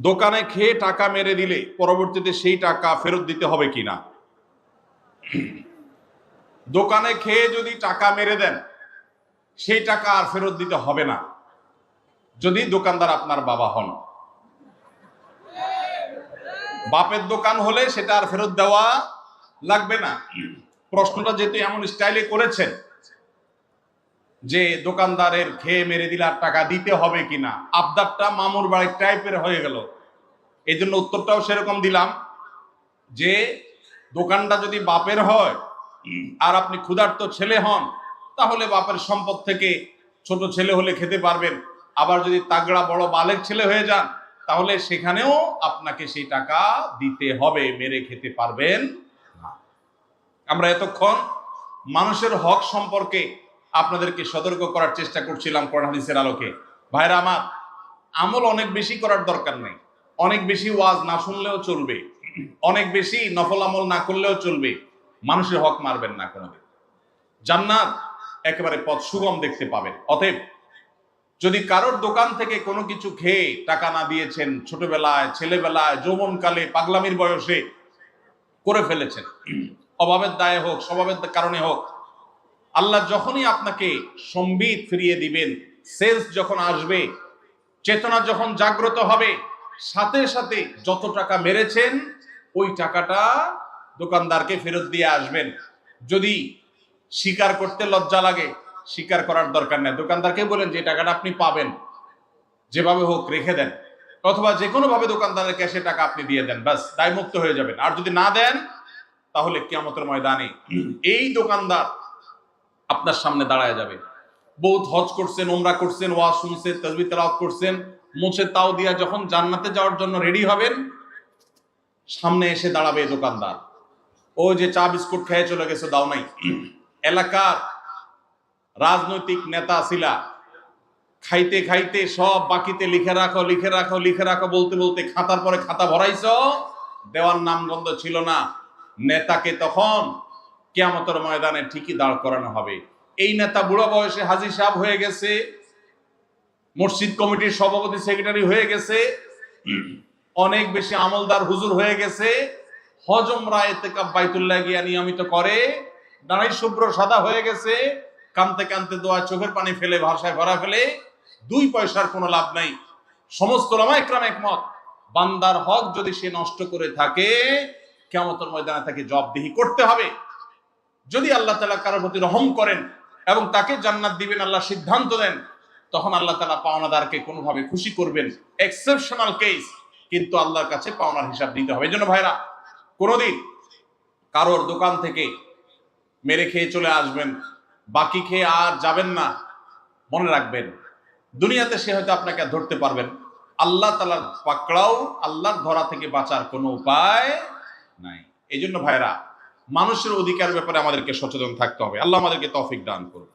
দোকানে খেয়ে টাকা মেরে দিলে পরবর্তীতে সেই টাকা ফেরত দিতে হবে কিনা? দোকানে খেয়ে যদি টাকা মেরে দেন সেই টাকা আর ফেরত দিতে হবে না যদি দোকানদার আপনার বাবা হন। বাপের দোকান হলে সেটা আর ফেরত দেওয়া লাগবে না। প্রশ্নটা যেহেতু এমন স্টাইলে করেছেন যে দোকানদারের খেয়ে মেরে দিলে আর টাকা দিতে হবে কিনা, আবদারটা মামুর বাড়ির টাইপের হয়ে গেল। এই জন্য উত্তরটাও সেরকম দিলাম যে দোকানটা যদি বাপের হয় আর আপনি ক্ষুধার্ত ছেলে হন, তাহলে বাপের সম্পদ থেকে ছোট ছেলে হলে খেতে পারবেন। আবার যদি তাগড়া বড় বালেক ছেলে হয়ে যান, তাহলে সেখানেও আপনাকে সেই টাকা দিতে হবে, মেরে খেতে পারবেন না। আমরা এতক্ষণ মানুষের হক সম্পর্কে আপনাদেরকে সতর্ক করার চেষ্টা করছিলাম কোরআন হাদিসের আলোকে। ভাইরা আমার, আমল অনেক বেশি করার দরকার নেই, অনেক বেশি ওয়াজ না শুনলেও চলবে, অনেক বেশি নফল আমল না করলেও চলবে, মানুষের হক মারবেন না কোনোদিন। জান্নাত একেবারে পথ সুগম দেখতে পাবেন। অতএব যদি কারোর দোকান থেকে কোনো কিছু খেয়ে টাকা না দিয়েছেন, ছোটবেলায়, ছেলেবেলায়, যৌবনকালে, পাগলামির বয়সে করে ফেলেছেন, অভাবের দায়ে হোক, স্বভাবের কারণে হোক, আল্লাহ যখনই আপনাকে সম্বিত ফিরিয়ে দিবেন, সেন্স যখন আসবে, চেতনা যখন জাগ্রত হবে, সাথে সাথে যত টাকা মেরেছেন ওই টাকাটা দোকানদারকে ফেরত দিয়ে আসবেন। যদি স্বীকার করতে লজ্জা লাগে, স্বীকার করার দরকার নেই, দোকানদারকে বলেন যে টাকাটা আপনি পাবেন, যেভাবে হোক রেখে দেন, অথবা যে কোনো ভাবে দোকানদারের ক্যাশে টাকা আপনি দিয়ে দেন, ব্যাস দায়মুক্ত হয়ে যাবেন। আর যদি না দেন, তাহলে কিয়ামতের ময়দানে এই দোকানদার আপনার সামনে দাঁড়ায় যাবে। বহুত হজ করছেন, উমরা করছেন, ওয়াজ শুনছেন, তাসবিহ তেলাওয়াত করছেন, মুছে তাও দিয়া যখন জান্নাতে যাওয়ার জন্য রেডি হবেন, সামনে এসে দাঁড়াবে দোকানদার। ও যে চা বিস্কুট খেয়ে চলে গেছে, দাও নাই। এলাকার রাজনৈতিক নেতা ছিলা, খাইতে খাইতে সব বাকিতে লিখে রাখো, লিখে রাখো, লিখে রাখো বলতে বলতে খাতার পরে খাতা ভরাইছ, দেওয়ার নামগন্ধ ছিল না। নেতাকে তখন কিয়ামতের ময়দানে ঠিকই দাঁড় করানো হবে। এই নেতা বুড়ো বয়সে হাজী সাহেব হয়ে গেছে, মসজিদ কমিটির সভাপতি সেক্রেটারি হয়ে গেছে, অনেক বেশি আমলদার হুজুর হয়ে গেছে, হজ উমরা ইতিকাফ বাইতুল্লাহ গিয়া নিয়মিত করে, দাঁড়াই শুভ্র সাদা হয়ে গেছে, কানতে কানতে দোয়া চোখের পানি ফেলে ভাষায় ভরা ফেলে, 2 পয়সার কোনো লাভ নাই। সমস্ত উলামা ইকরাম একমত, বান্দার হক যদি সে নষ্ট করে থাকে, কিয়ামতের ময়দানে তাকে জবাবদিহি করতে হবে। যদি আল্লাহ তাআলা কারোর প্রতি রহম করেন এবং তাকে জান্নাত দিবেন আল্লাহ সিদ্ধান্ত দেন, তখন আল্লাহ তাআলা পাওনাদারকে কোনোভাবে খুশি করবেন, এক্সেপশনাল কেস, কিন্তু আল্লাহর কাছে পাওনার হিসাব দিতে হবে। এজন্য ভাইরা, কোনোদিন কারোর দোকান থেকে মেরে খেয়ে চলে আসবেন, বাকি খেয়ে আর যাবেন না। মনে রাখবেন, দুনিয়াতে সে হয়তো আপনাকে ধরতে পারবেন, আল্লাহ তাআলার পাকড়াও, আল্লাহর ধরা থেকে বাঁচার কোনো উপায় নাই। এই জন্য ভাইরা, মানুষের অধিকার ব্যাপারে আমাদেরকে সচেতন থাকতে হবে। আল্লাহ আমাদেরকে তৌফিক দান করুন।